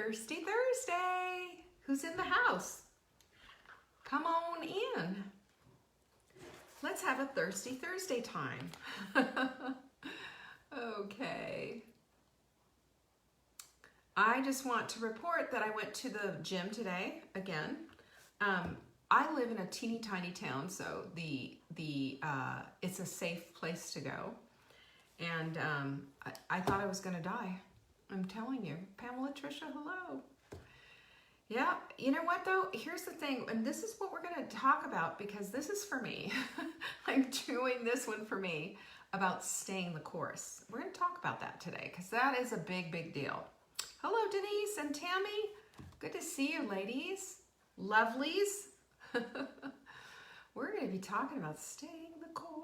Thirsty Thursday. Who's in the house? Come on in. Let's have a Thirsty Thursday time. Okay. I just want to report that I went to the gym today again. I live in a teeny tiny town, so it's a safe place to go. And I thought I was going to die. I'm telling you. Pamela, Tricia, hello. Yeah, you know what though? Here's the thing, and this is what we're going to talk about because this is for me. I'm doing this one for me about staying the course. We're going to talk about that today because that is a big, big deal. Hello, Denise and Tammy. Good to see you, ladies. Lovelies. We're going to be talking about staying the course.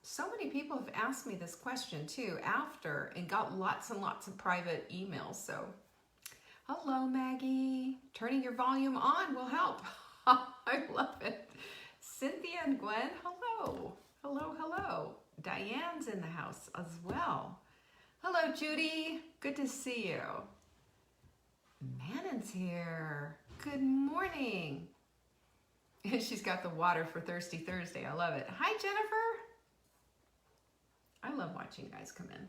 So many people have asked me this question too after and got lots and lots of private emails. So, hello, Maggie. Turning your volume on will help. I love it. Cynthia and Gwen, hello. Hello, hello. Diane's in the house as well. Hello, Judy. Good to see you. Manon's here. Good morning. She's got the water for Thirsty Thursday. I love it. Hi, Jennifer. I love watching you guys come in.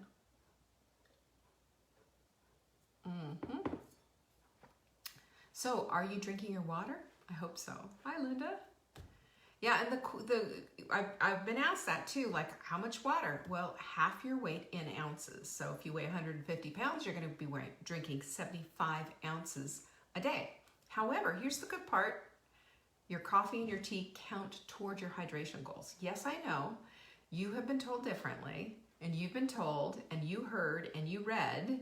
So, are you drinking your water? I hope so. Hi, Linda. Yeah, and I've been asked that too, like how much water? Well, half your weight in ounces. So if you weigh 150 pounds, you're going to be drinking 75 ounces a day. However, here's the good part. Your coffee and your tea count toward your hydration goals. Yes, I know you have been told differently, and you've been told, and you heard, and you read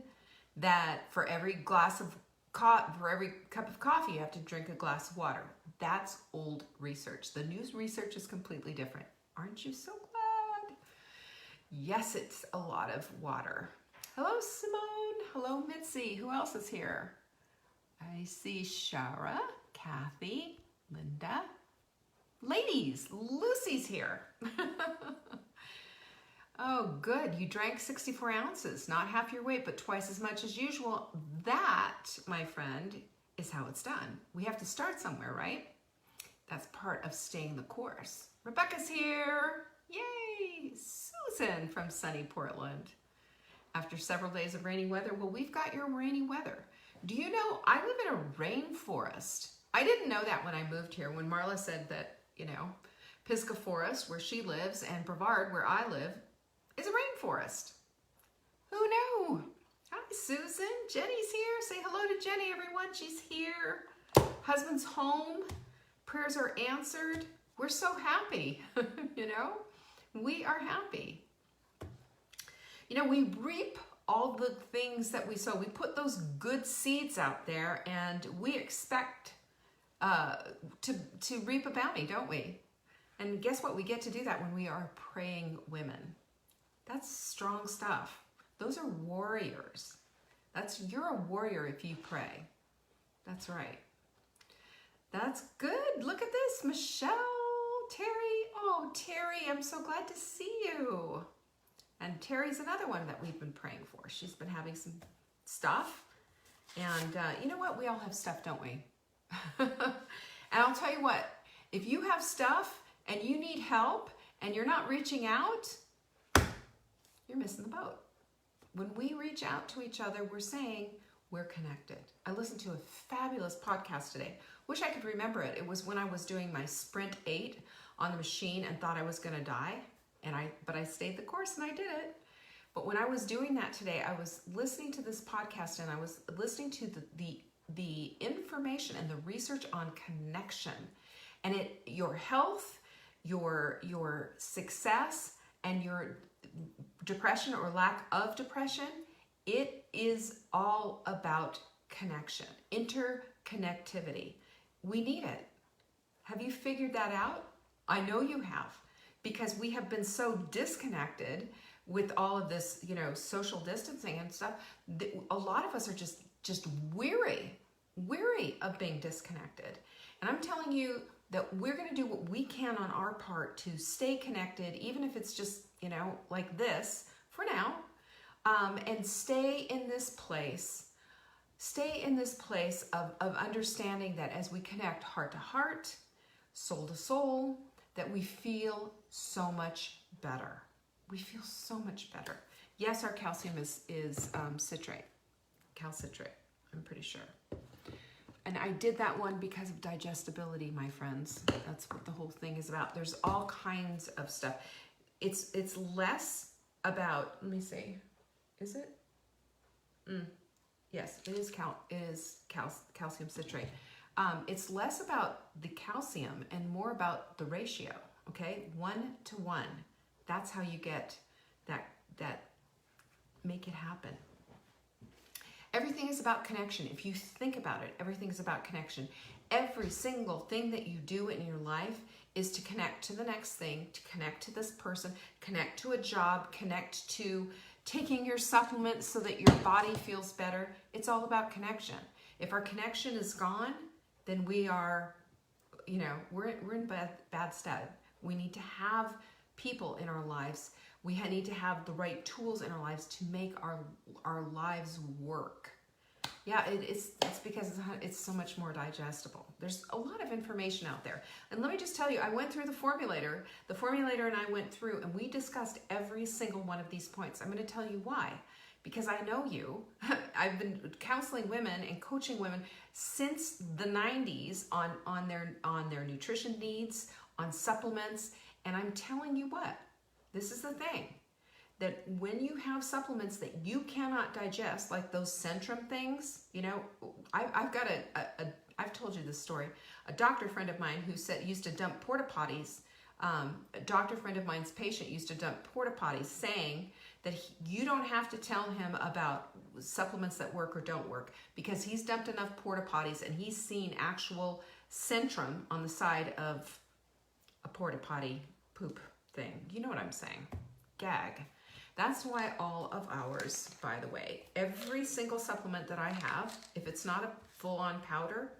that for every cup of coffee, you have to drink a glass of water. That's old research. The new research is completely different. Aren't you so glad? Yes, it's a lot of water. Hello, Simone. Hello, Mitzi. Who else is here? I see Shara, Kathy, Linda. Ladies, Lucy's here. Oh, good. You drank 64 ounces, not half your weight, but twice as much as usual. That, my friend, is how it's done. We have to start somewhere, right? That's part of staying the course. Rebecca's here. Yay! Susan from sunny Portland. After several days of rainy weather, well, we've got your rainy weather. Do you know, I live in a rainforest. I didn't know that when I moved here. When Marla said that, Pisgah Forest, where she lives, and Brevard, where I live, is a rainforest. Who knew? Hi, Susan. Jenny's here. Say hello to Jenny, everyone. She's here. Husband's home. Prayers are answered. We're so happy, We are happy. We reap all the things that we sow. We put those good seeds out there, and we expect to reap a bounty, don't we? And guess what? We get to do that when we are praying women. That's strong stuff. Those are warriors. You're a warrior if you pray. That's right. That's good. Look at this. Michelle, Terry. Oh, Terry, I'm so glad to see you. And Terry's another one that we've been praying for. She's been having some stuff. And you know what? We all have stuff, don't we? And I'll tell you what. If you have stuff and you need help and you're not reaching out, you're missing the boat. When we reach out to each other, we're saying we're connected. I listened to a fabulous podcast today. Wish I could remember it. It was when I was doing my Sprint 8 on the machine and thought I was going to die. But I stayed the course and I did it. But when I was doing that today, I was listening to this podcast and I was listening to the information and the research on connection. And your health, your success, and your depression or lack of depression, it is all about connection, interconnectivity. We need it. Have you figured that out? I know you have, because we have been so disconnected with all of this, social distancing and stuff. A lot of us are just weary of being disconnected. And I'm telling you that we're going to do what we can on our part to stay connected, even if it's just, like this for now, and stay in this place stay in this place of understanding that as we connect heart to heart, soul to soul, that we feel so much better. We feel so much better. Yes, our calcium is citrate, calcitrate, I'm pretty sure. And I did that one because of digestibility, my friends. That's what the whole thing is about. There's all kinds of stuff. It's less about, let me see, is it? Yes, it is calcium citrate. It's less about the calcium and more about the ratio, okay? 1 to 1. That's how you get that make it happen. Everything is about connection. If you think about it, everything is about connection. Every single thing that you do in your life is to connect to the next thing, to connect to this person, connect to a job, connect to taking your supplements so that your body feels better. It's all about connection. If our connection is gone, then we are, we're in bad stead. We need to have people in our lives. We need to have the right tools in our lives to make our lives work. Yeah, it's because it's so much more digestible. There's a lot of information out there. And let me just tell you, I went through the formulator. The formulator and I went through and we discussed every single one of these points. I'm going to tell you why. Because I know you. I've been counseling women and coaching women since the 90s on their nutrition needs, on supplements, and I'm telling you what, this is the thing, that when you have supplements that you cannot digest, like those Centrum things, I've got I've told you this story. A doctor friend of mine who used to dump porta potties. A doctor friend of mine's patient used to dump porta potties, saying that you don't have to tell him about supplements that work or don't work because he's dumped enough porta potties and he's seen actual Centrum on the side of a porta potty poop thing. You know what I'm saying? Gag. That's why all of ours, by the way, every single supplement that I have, if it's not a full-on powder,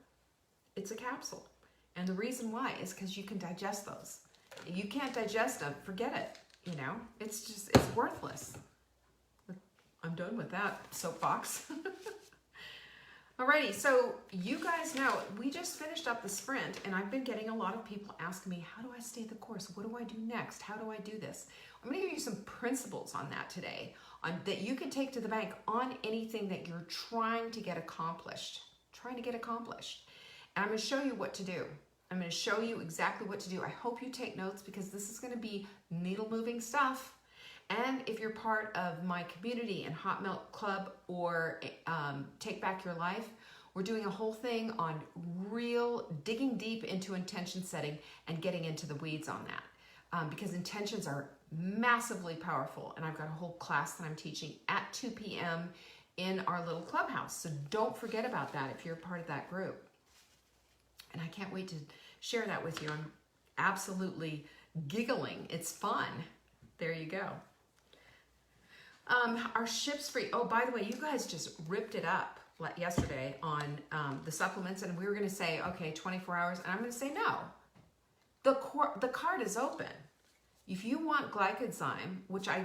it's a capsule. And the reason why is because you can digest those. You can't digest them, forget it. It's worthless. I'm done with that soapbox. Alrighty, so you guys know, we just finished up the sprint and I've been getting a lot of people asking me, how do I stay the course? What do I do next? How do I do this? I'm gonna give you some principles on that today, that you can take to the bank on anything that you're trying to get accomplished. And I'm gonna show you what to do. I'm going to show you exactly what to do. I hope you take notes because this is going to be needle moving stuff. And if you're part of my community in Hot Milk Club or Take Back Your Life, we're doing a whole thing on real digging deep into intention setting and getting into the weeds on that. Because intentions are massively powerful. And I've got a whole class that I'm teaching at 2 p.m. in our little clubhouse. So don't forget about that if you're part of that group. And I can't wait to share that with you. I'm absolutely giggling. It's fun. There you go. Our ships free. Oh, by the way, you guys just ripped it up yesterday on the supplements, and we were going to say, okay, 24 hours, and I'm going to say no. The card is open. If you want glycozyme, which I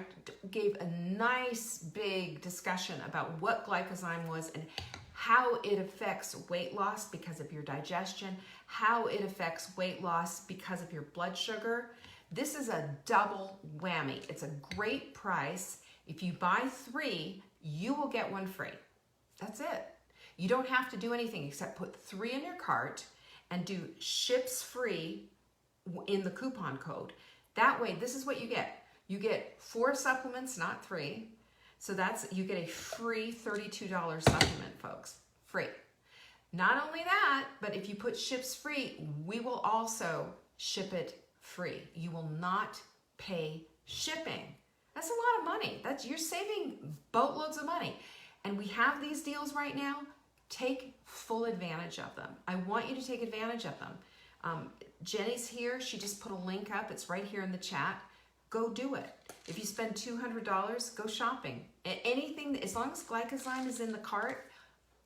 gave a nice big discussion about what glycozyme was and how it affects weight loss because of your digestion, how it affects weight loss because of your blood sugar. This is a double whammy. It's a great price. If you buy 3, you will get 1 free. That's it. You don't have to do anything except put 3 in your cart and do ships free in the coupon code. That way, this is what you get. You get 4 supplements, not 3. So you get a free $32 supplement, folks. Free. Not only that, but if you put ships free, we will also ship it free. You will not pay shipping. That's a lot of money. You're saving boatloads of money. And we have these deals right now. Take full advantage of them. I want you to take advantage of them. Jenny's here. She just put a link up. It's right here in the chat. Go do it. If you spend $200, go shopping. Anything, as long as glycozyme is in the cart,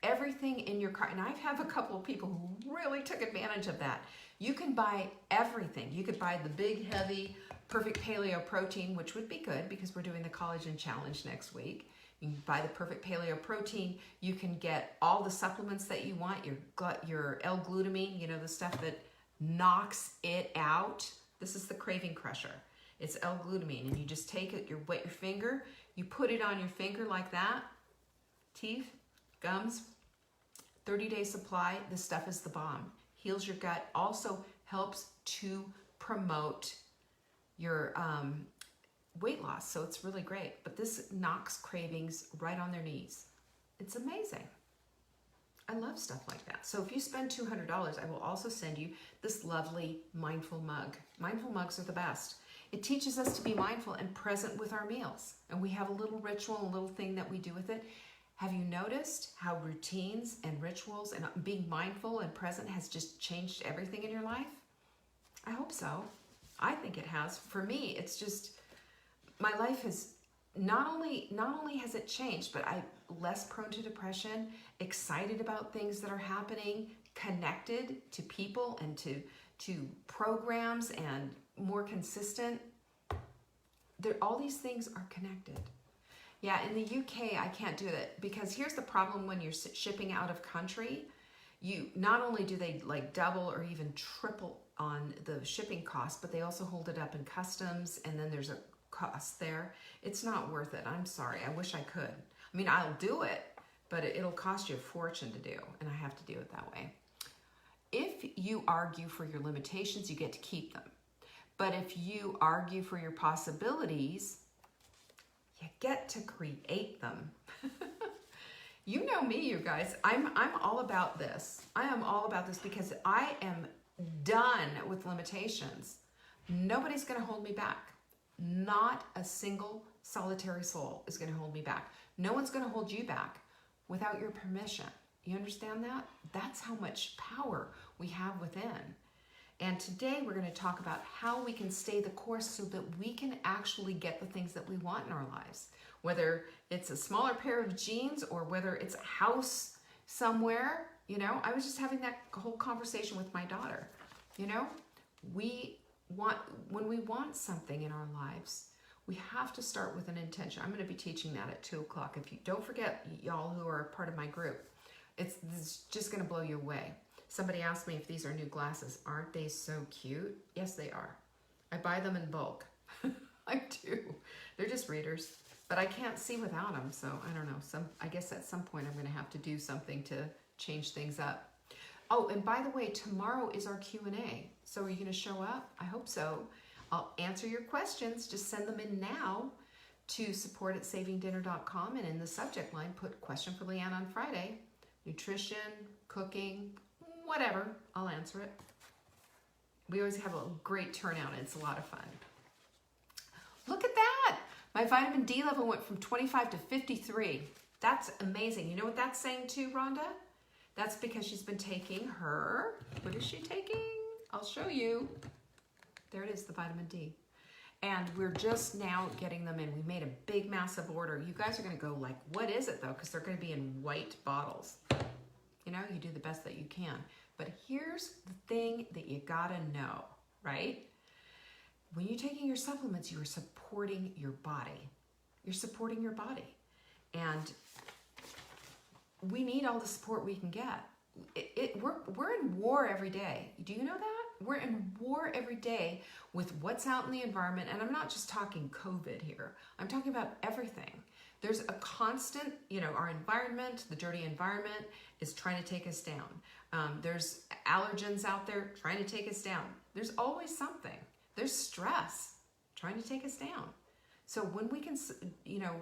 everything in your cart. And I have a couple of people who really took advantage of that. You can buy everything. You could buy the big, heavy, perfect paleo protein, which would be good because we're doing the collagen challenge next week. You can buy the Perfect Paleo Protein. You can get all the supplements that you want, your L-glutamine, you know, the stuff that knocks it out. This is the Craving Crusher. It's L-glutamine, and you just take it, you wet your finger, you put it on your finger like that, teeth, gums, 30-day supply. This stuff is the bomb. Heals your gut, also helps to promote your weight loss, so it's really great. But this knocks cravings right on their knees. It's amazing. I love stuff like that. So if you spend $200, I will also send you this lovely mindful mug. Mindful mugs are the best. It teaches us to be mindful and present with our meals. And we have a little ritual, a little thing that we do with it. Have you noticed how routines and rituals and being mindful and present has just changed everything in your life? I hope so. I think it has. For me, it's just, my life has not only has it changed, but I'm less prone to depression, excited about things that are happening, connected to people and to programs, and more consistent. All these things are connected. Yeah, in the UK, I can't do it because here's the problem when you're shipping out of country. You not only do they like double or even triple on the shipping cost, but they also hold it up in customs, and then there's a cost there. It's not worth it. I'm sorry. I wish I could. I mean, I'll do it, but it'll cost you a fortune to do, and I have to do it that way. If you argue for your limitations, you get to keep them. But if you argue for your possibilities, you get to create them. You know me, you guys. I'm all about this. I am all about this because I am done with limitations. Nobody's going to hold me back. Not a single solitary soul is going to hold me back. No one's going to hold you back without your permission. You understand that? That's how much power we have within. And today we're going to talk about how we can stay the course so that we can actually get the things that we want in our lives. Whether it's a smaller pair of jeans or whether it's a house somewhere, you know, I was just having that whole conversation with my daughter. You know, when we want something in our lives, we have to start with an intention. I'm going to be teaching that at 2 o'clock. If you don't forget, y'all who are part of my group, it's just going to blow you away. Somebody asked me if these are new glasses. Aren't they so cute? Yes, they are. I buy them in bulk. I do. They're just readers, but I can't see without them. So I don't know. I guess at some point I'm going to have to do something to change things up. Oh, and by the way, tomorrow is our Q&A. So are you going to show up? I hope so. I'll answer your questions. Just send them in now to support@savingdinner.com, and in the subject line, put question for Leanne on Friday. Nutrition, cooking, whatever. I'll answer it. We always have a great turnout, and it's a lot of fun. Look at that. My vitamin D level went from 25 to 53. That's amazing. You know what that's saying too, Rhonda? That's because she's been taking her, what is she taking? I'll show you. There it is, the vitamin D. And we're just now getting them in. We made a big, massive order. You guys are going to go like, what is it though? Because they're going to be in white bottles. You know, you do the best that you can. But here's the thing that you got to know, right? When you're taking your supplements, you are supporting your body. You're supporting your body. And we need all the support we can get. We're in war every day. Do you know that? We're in war every day with what's out in the environment. And I'm not just talking COVID here. I'm talking about everything. There's a constant, you know, our environment, the dirty environment is trying to take us down. There's allergens out there trying to take us down. There's always something. There's stress trying to take us down. So when we can, you know,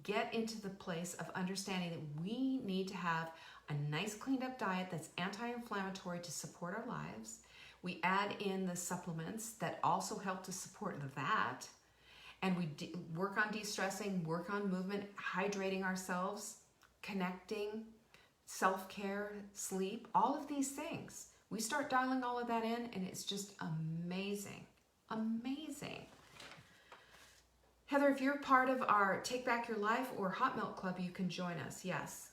get into the place of understanding that we need to have a nice cleaned up diet that's anti-inflammatory to support our lives, we add in the supplements that also help to support that, and we work on de-stressing, work on movement, hydrating ourselves, connecting, self-care, sleep, all of these things. We start dialing all of that in, and it's just amazing. Amazing. Heather, if you're part of our Take Back Your Life or Hot Milk Club, you can join us. Yes,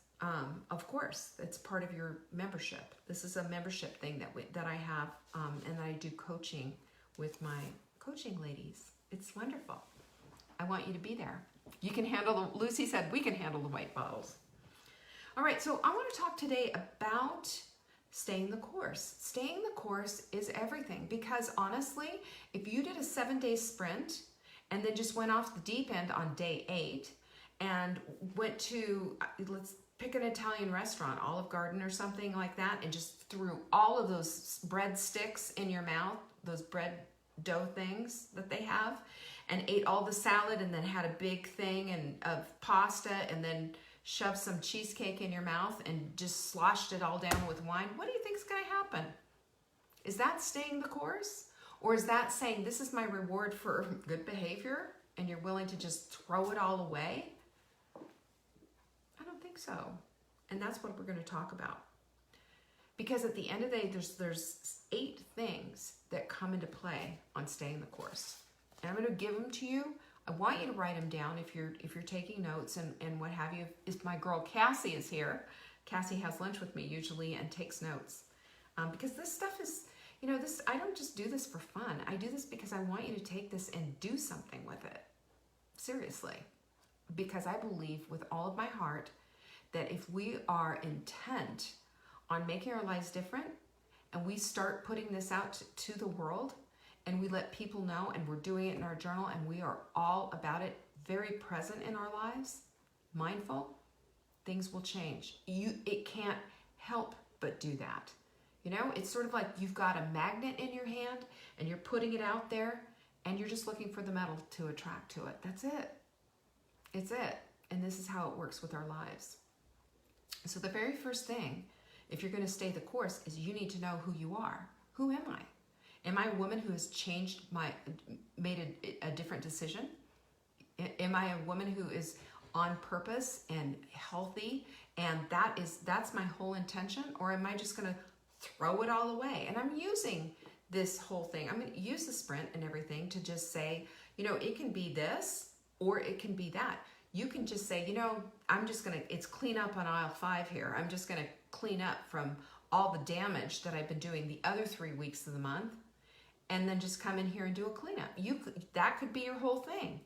of course, it's part of your membership. This is a membership thing that I have, and I do coaching with my coaching ladies. It's wonderful. I want you to be there. You can handle Lucy said, we can handle the white bottles. All right, so I want to talk today about staying the course. Staying the course is everything, because honestly, if you did a 7-day sprint and then just went off the deep end on day 8 and went to, let's pick an Italian restaurant, Olive Garden or something like that, and just threw all of those bread sticks in your mouth, those bread dough things that they have, and ate all the salad and then had a big thing of pasta and then shoved some cheesecake in your mouth and just sloshed it all down with wine, what do you think is going to happen? Is that staying the course? Or is that saying, this is my reward for good behavior, and you're willing to just throw it all away? I don't think so. And that's what we're going to talk about. Because at the end of the day, there's 8 things that come into play on staying the course. And I'm going to give them to you. I want you to write them down if you're taking notes and what have you. If my girl Cassie is here, Cassie has lunch with me usually and takes notes. Because this stuff is, I don't just do this for fun. I do this because I want you to take this and do something with it. Seriously. Because I believe with all of my heart that if we are intent on making our lives different and we start putting this out to the world, and we let people know, and we're doing it in our journal, and we are all about it, very present in our lives, mindful, things will change. It can't help but do that. It's sort of like you've got a magnet in your hand, and you're putting it out there, and you're just looking for the metal to attract to it. That's it. It's it. And this is how it works with our lives. So the very first thing, if you're going to stay the course, is you need to know who you are. Who am I? Am I a woman who has made a different decision? Am I a woman who is on purpose and healthy, and that's my whole intention? Or am I just going to throw it all away? And I'm using this whole thing. I'm going to use the sprint and everything to just say, it can be this or it can be that. You can just say, it's clean up on aisle 5 here. I'm just going to clean up from all the damage that I've been doing the other 3 weeks of the month. And then just come in here and do a cleanup. That could be your whole thing.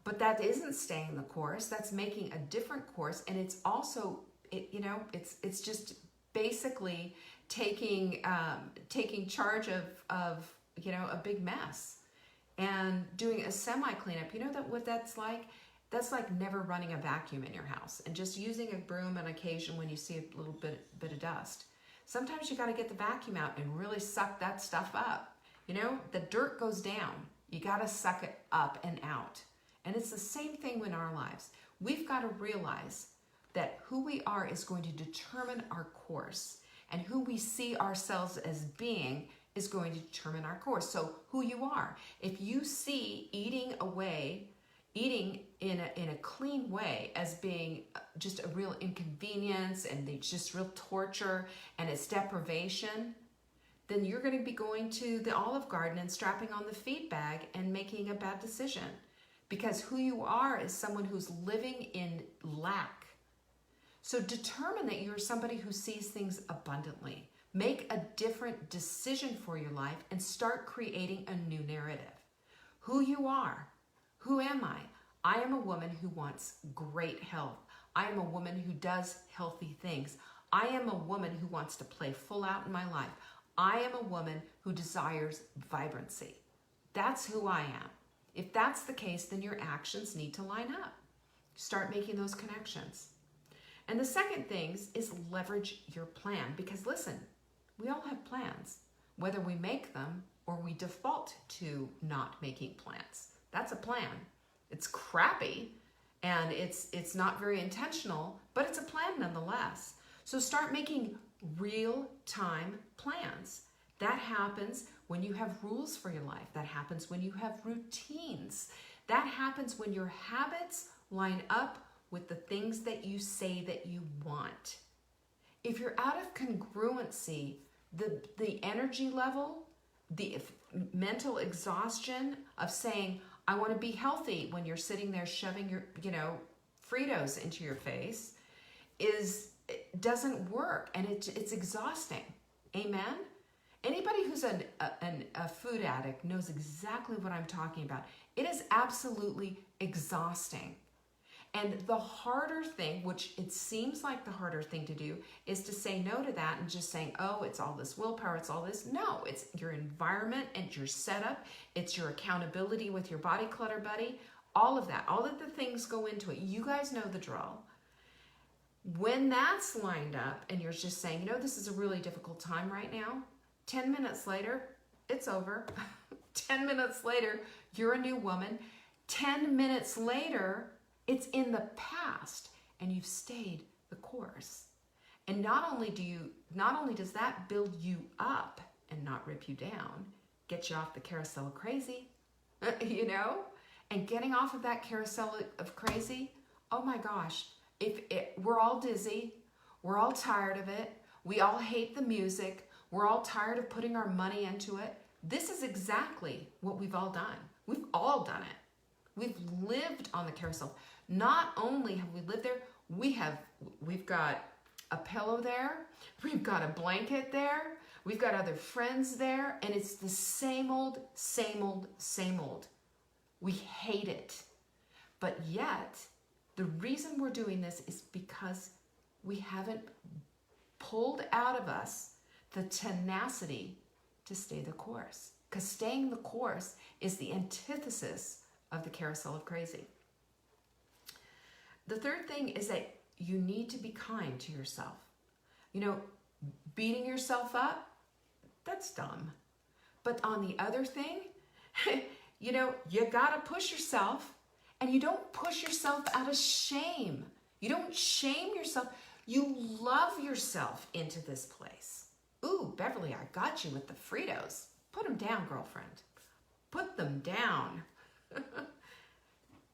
But that isn't staying the course. That's making a different course. And it's also, it's just basically taking charge of a big mess and doing a semi-cleanup. What that's like? That's like never running a vacuum in your house and just using a broom on occasion when you see a little bit of dust. Sometimes you got to get the vacuum out and really suck that stuff up. The dirt goes down. You got to suck it up and out. And it's the same thing in our lives. We've got to realize that who we are is going to determine our course. And who we see ourselves as being is going to determine our course. So who you are. If you see eating in a clean way as being just a real inconvenience and it's just real torture and it's deprivation, then you're going to be going to the Olive Garden and strapping on the feed bag and making a bad decision. Because who you are is someone who's living in lack. So determine that you're somebody who sees things abundantly. Make a different decision for your life and start creating a new narrative. Who you are. Who am I? I am a woman who wants great health. I am a woman who does healthy things. I am a woman who wants to play full out in my life. I am a woman who desires vibrancy. That's who I am. If that's the case, then your actions need to line up. Start making those connections. And the second thing is leverage your plan. Because listen, we all have plans, whether we make them or we default to not making plans. That's a plan. It's crappy and it's not very intentional, but it's a plan nonetheless. So start making real-time plans. That happens when you have rules for your life. That happens when you have routines. That happens when your habits line up with the things that you say that you want. If you're out of congruency, the energy level, the mental exhaustion of saying, I want to be healthy when you're sitting there shoving your, Fritos into your face doesn't work, and it's exhausting. Amen? Anybody who's a food addict knows exactly what I'm talking about. It is absolutely exhausting. And the harder thing, which it seems like the harder thing to do, is to say no to that and just saying, oh, it's all this willpower, it's all this. No, it's your environment and your setup. It's your accountability with your body clutter buddy. All of that, all of the things go into it. You guys know the drill. When that's lined up and you're just saying, you know, this is a really difficult time right now, 10 minutes later, it's over. 10 minutes later, you're a new woman. 10 minutes later, it's in the past and you've stayed the course. And not only does that build you up and not rip you down, get you off the carousel of crazy, you know, and getting off of that carousel of crazy, oh my gosh, we're all dizzy, we're all tired of it, we all hate the music, we're all tired of putting our money into it. This is exactly what we've all done. We've all done it. We've lived on the carousel. Not only have we lived there, we've got a pillow there, we've got a blanket there, we've got other friends there, and it's the same old, same old, same old. We hate it. But yet, the reason we're doing this is because we haven't pulled out of us the tenacity to stay the course. Because staying the course is the antithesis of the carousel of crazy. The third thing is that you need to be kind to yourself. You know, beating yourself up, that's dumb. But on the other thing, you know, you gotta push yourself, and you don't push yourself out of shame. You don't shame yourself. You love yourself into this place. Ooh, Beverly, I got you with the Fritos. Put them down, girlfriend. Put them down.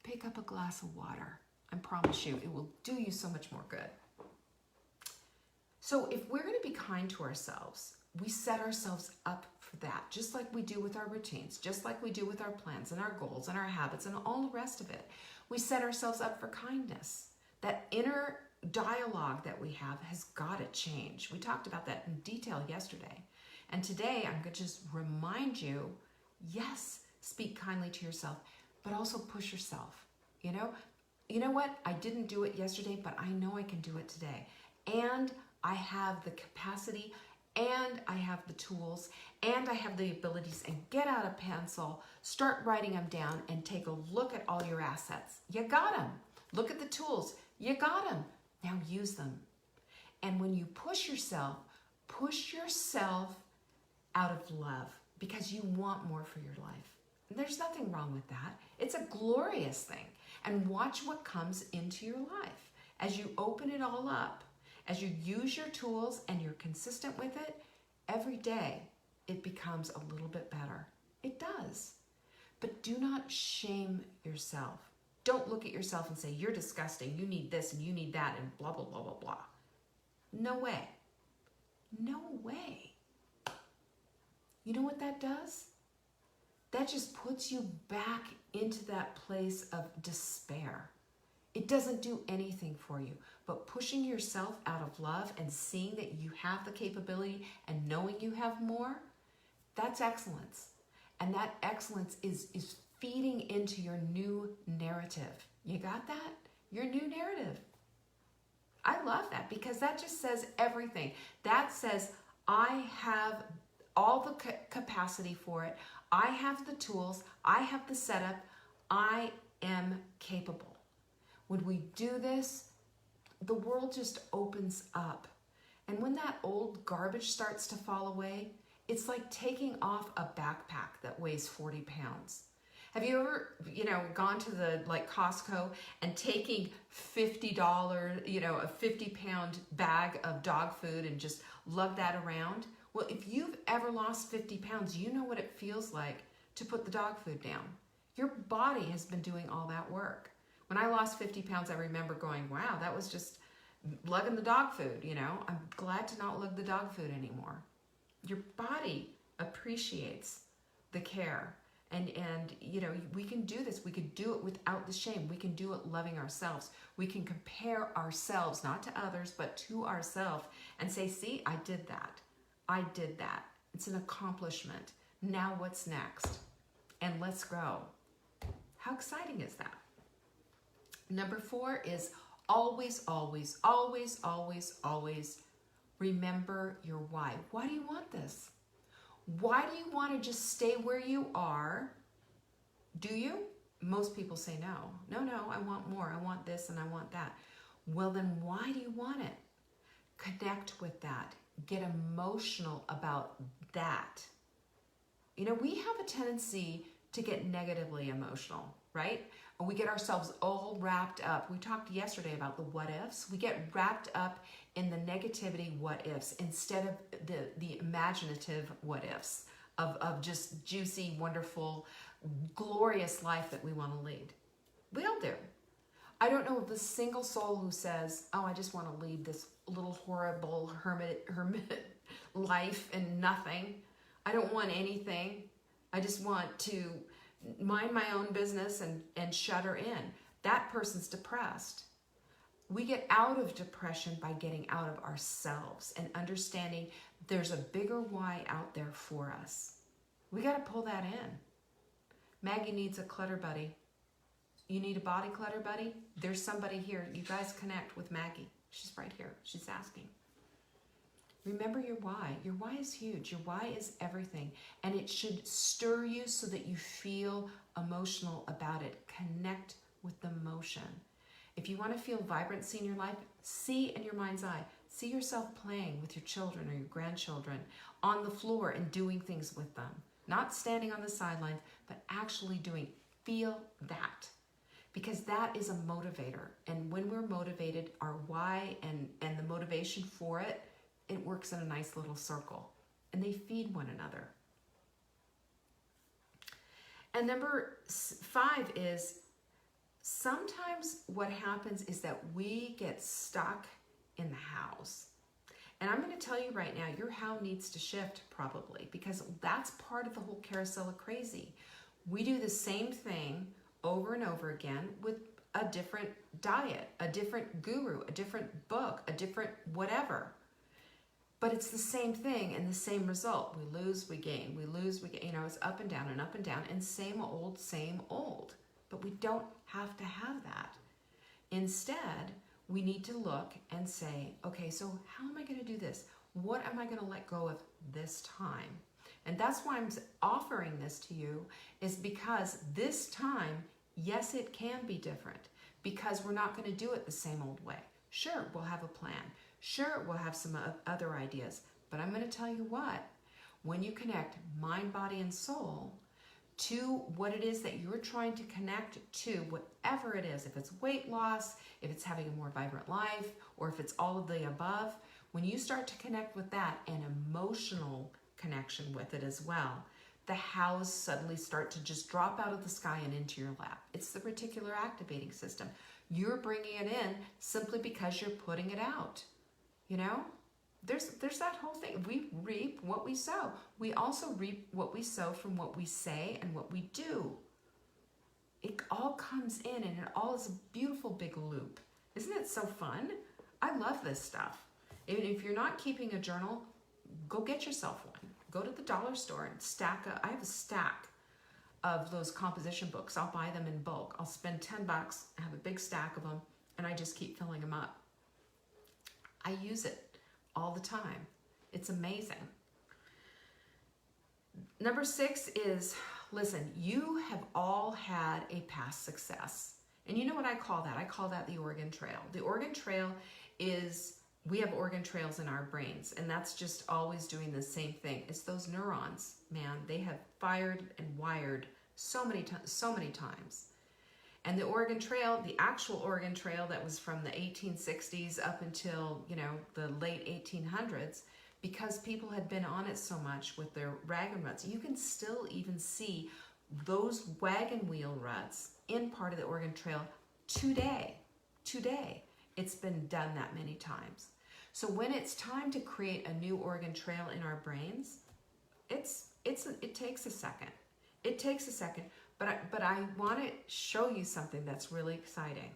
Pick up a glass of water. I promise you, it will do you so much more good. So if we're going to be kind to ourselves, we set ourselves up for that, just like we do with our routines, just like we do with our plans and our goals and our habits and all the rest of it. We set ourselves up for kindness. That inner dialogue that we have has got to change. We talked about that in detail yesterday. And today I'm going to just remind you, yes, speak kindly to yourself, but also push yourself. You know what? I didn't do it yesterday, but I know I can do it today. And I have the capacity, and I have the tools, and I have the abilities. And get out a pencil, start writing them down, and take a look at all your assets. You got them. Look at the tools. You got them. Now use them. And when you push yourself out of love, because you want more for your life. And there's nothing wrong with that. It's a glorious thing. And watch what comes into your life. As you open it all up, as you use your tools and you're consistent with it, every day it becomes a little bit better. It does. But do not shame yourself. Don't look at yourself and say, you're disgusting, you need this and you need that and blah, blah, blah, blah, blah. No way. No way. You know what that does? That just puts you back into that place of despair. It doesn't do anything for you, but pushing yourself out of love and seeing that you have the capability and knowing you have more, that's excellence. And that excellence is feeding into your new narrative. You got that? Your new narrative. I love that because that just says everything. That says, I have all the capacity for it. I have the tools. I have the setup. I am capable. When we do this, the world just opens up. And when that old garbage starts to fall away, it's like taking off a backpack that weighs 40 pounds. Have you ever, gone to the Costco and taking $50, a 50-pound bag of dog food and just lug that around? Well, if you've ever lost 50 pounds, you know what it feels like to put the dog food down. Your body has been doing all that work. When I lost 50 pounds, I remember going, wow, that was just lugging the dog food, I'm glad to not lug the dog food anymore. Your body appreciates the care. And we can do this. We can do it without the shame. We can do it loving ourselves. We can compare ourselves, not to others, but to ourselves and say, see, I did that. I did that. It's an accomplishment. Now what's next? And let's go. How exciting is that? Number 4 is always, always, always, always, always remember your why. Why do you want this? Why do you want to just stay where you are? Do you? Most people say no. No, I want more. I want this and I want that. Well, then why do you want it? Connect with that. Get emotional about that. You know, we have a tendency to get negatively emotional, right? And we get ourselves all wrapped up. We talked yesterday about the what ifs. We get wrapped up in the negativity what ifs instead of the imaginative what ifs of just juicy, wonderful, glorious life that we want to lead. We all do. I don't know of a single soul who says, oh, I just want to lead this little horrible hermit life and nothing. I don't want anything. I just want to mind my own business and shut her in. That person's depressed. We get out of depression by getting out of ourselves and understanding there's a bigger why out there for us. We got to pull that in. Maggie needs a clutter buddy. You need a body clutter buddy? There's somebody here. You guys connect with Maggie. She's right here. She's asking. Remember your why. Your why is huge. Your why is everything. And it should stir you so that you feel emotional about it. Connect with the motion. If you want to feel vibrancy in your life, see in your mind's eye. See yourself playing with your children or your grandchildren on the floor and doing things with them. Not standing on the sidelines, but actually doing. Feel that. Because that is a motivator. And when we're motivated, our why and the motivation for it, it works in a nice little circle. And they feed one another. And number 5 is sometimes what happens is that we get stuck in the hows. And I'm going to tell you right now, your how needs to shift probably, because that's part of the whole carousel of crazy. We do the same thing over and over again with a different diet, a different guru, a different book, a different whatever. But it's the same thing and the same result. We lose, we gain, we lose, we gain. You know, it's up and down and up and down and same old, same old. But we don't have to have that. Instead, we need to look and say, okay, so how am I going to do this? What am I going to let go of this time? And that's why I'm offering this to you, is because this time, yes, it can be different, because we're not going to do it the same old way. Sure, we'll have a plan. Sure, we'll have some other ideas. But I'm going to tell you what, when you connect mind, body, and soul to what it is that you're trying to connect to, whatever it is, if it's weight loss, if it's having a more vibrant life, or if it's all of the above, when you start to connect with that and emotional connection with it as well, the hows suddenly start to just drop out of the sky and into your lap. It's the reticular activating system. You're bringing it in simply because you're putting it out. You know, there's that whole thing. We reap what we sow. We also reap what we sow from what we say and what we do. It all comes in and it all is a beautiful big loop. Isn't it so fun? I love this stuff. Even if you're not keeping a journal, go get yourself one. Go to the dollar store and stack up. I have a stack of those composition books. I'll buy them in bulk. I'll spend $10, I have a big stack of them, and I just keep filling them up. I use it all the time. It's amazing. Number 6 is, listen, you have all had a past success. And you know what I call that? I call that the Oregon Trail. The Oregon Trail is, we have Oregon trails in our brains, and that's just always doing the same thing. It's those neurons, man. They have fired and wired so many times. And the Oregon Trail, the actual Oregon Trail that was from the 1860s up until, you know, the late 1800s, because people had been on it so much with their wagon ruts, you can still even see those wagon wheel ruts in part of the Oregon Trail today. Today, it's been done that many times. So when it's time to create a new Oregon Trail in our brains, it takes a second. It takes a second, but I want to show you something that's really exciting.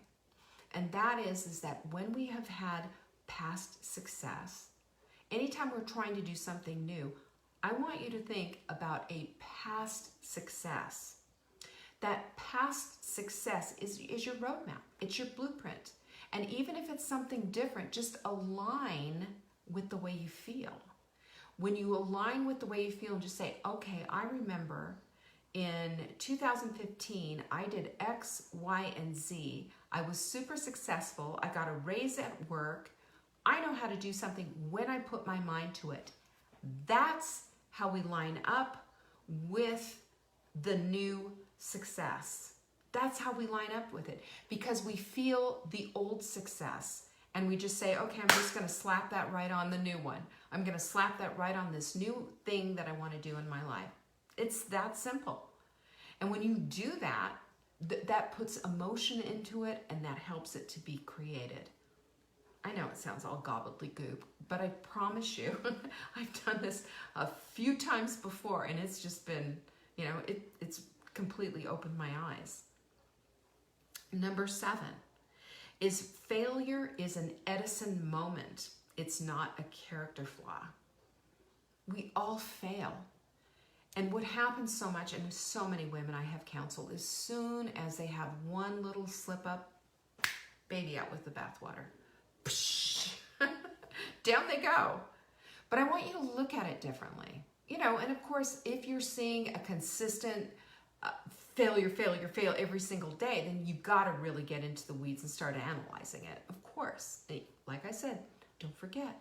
And that is that when we have had past success, anytime we're trying to do something new, I want you to think about a past success. That past success is your roadmap. It's your blueprint. And even if it's something different, just align with the way you feel. When you align with the way you feel and just say, okay, I remember in 2015, I did X, Y, and Z. I was super successful. I got a raise at work. I know how to do something when I put my mind to it. That's how we line up with the new success. That's how we line up with it, because we feel the old success and we just say, okay, I'm just going to slap that right on the new one. I'm going to slap that right on this new thing that I want to do in my life. It's that simple. And when you do that, that puts emotion into it, and that helps it to be created. I know it sounds all gobbledygook, but I promise you, I've done this a few times before, and it's just been, it's completely opened my eyes. Number 7 is failure is an Edison moment. It's not a character flaw. We all fail. And what happens so much, and with so many women I have counseled, as soon as they have one little slip up, baby out with the bathwater. Down they go. But I want you to look at it differently. And of course, if you're seeing a consistent fail every single day, then you've got to really get into the weeds and start analyzing it. Of course, like I said, don't forget,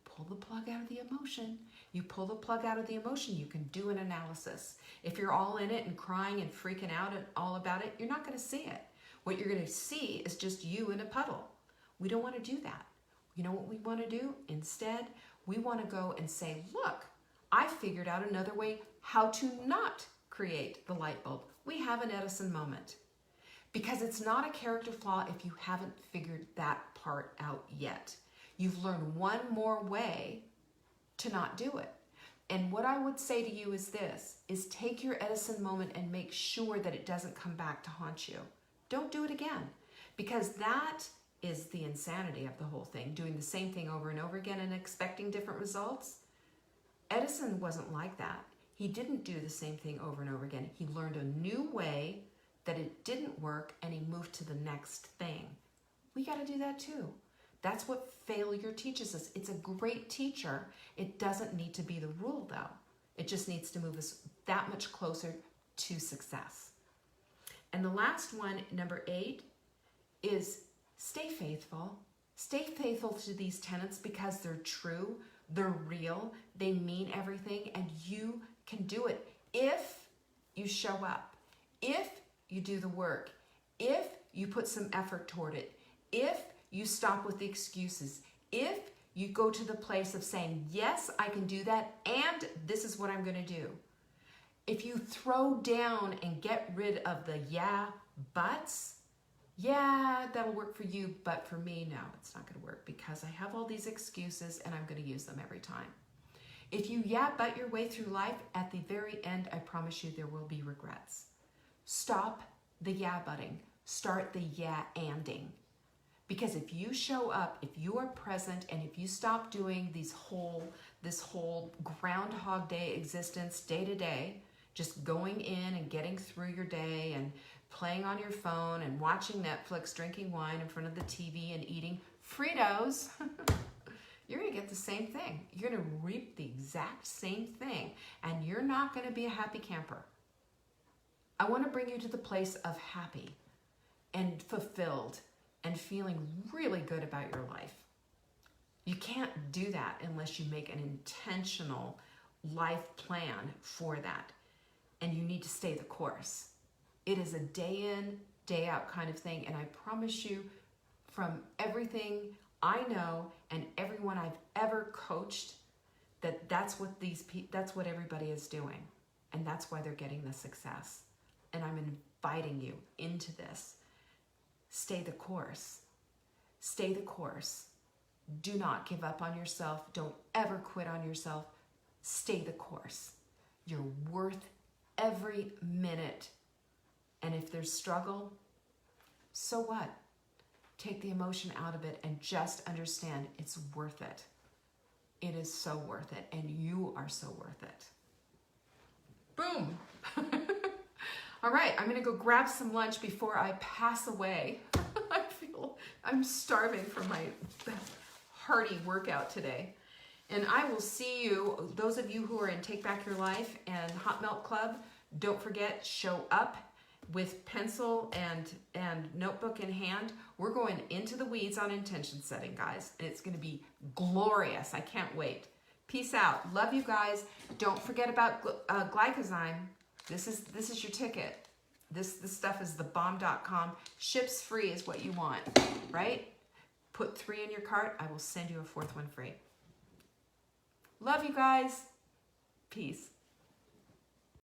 pull the plug out of the emotion. You pull the plug out of the emotion, you can do an analysis. If you're all in it and crying and freaking out and all about it, you're not going to see it. What you're going to see is just you in a puddle. We don't want to do that. You know what we want to do? Instead, we want to go and say, look, I figured out another way how to not create the light bulb. We have an Edison moment. Because it's not a character flaw if you haven't figured that part out yet. You've learned one more way to not do it. And what I would say to you is this, is take your Edison moment and make sure that it doesn't come back to haunt you. Don't do it again, because that is the insanity of the whole thing, doing the same thing over and over again and expecting different results. Edison wasn't like that. He didn't do the same thing over and over again. He learned a new way that it didn't work, and he moved to the next thing. We got to do that too. That's what failure teaches us. It's a great teacher. It doesn't need to be the rule though. It just needs to move us that much closer to success. And the last one, number 8, is stay faithful. Stay faithful to these tenets because they're true, they're real, they mean everything, and you can do it if you show up, if you do the work, if you put some effort toward it, if you stop with the excuses, if you go to the place of saying, yes, I can do that, and this is what I'm going to do. If you throw down and get rid of the yeah, buts, yeah, that'll work for you, but for me, no, it's not going to work because I have all these excuses and I'm going to use them every time. If you yeah, but your way through life, at the very end, I promise you there will be regrets. Stop the yeah butting. Start the yeah anding. Because if you show up, if you are present, and if you stop doing this whole Groundhog Day existence day to day, just going in and getting through your day and playing on your phone and watching Netflix, drinking wine in front of the TV and eating Fritos, you're going to get the same thing. You're going to reap the exact same thing, and you're not going to be a happy camper. I want to bring you to the place of happy and fulfilled and feeling really good about your life. You can't do that unless you make an intentional life plan for that. And you need to stay the course. It is a day in, day out kind of thing. And I promise you, from everything I know and everyone I've ever coached, that's what everybody is doing. And that's why they're getting the success. And I'm inviting you into this. Stay the course. Stay the course. Do not give up on yourself. Don't ever quit on yourself. Stay the course. You're worth every minute. And if there's struggle, so what? Take the emotion out of it and just understand it's worth it. It is so worth it, and you are so worth it. Boom. All right, I'm gonna go grab some lunch before I pass away. I'm starving from my hearty workout today. And I will see you, those of you who are in Take Back Your Life and Hot Melt Club, don't forget, show up with pencil and notebook in hand. We're going into the weeds on intention setting, guys, and it's going to be glorious. I can't wait. Peace out. Love you guys. Don't forget about glycozyme. This is your ticket. This stuff is thebomb.com. Ships free is what you want, right? Put 3 in your cart. I will send you a 4th one free. Love you guys. Peace.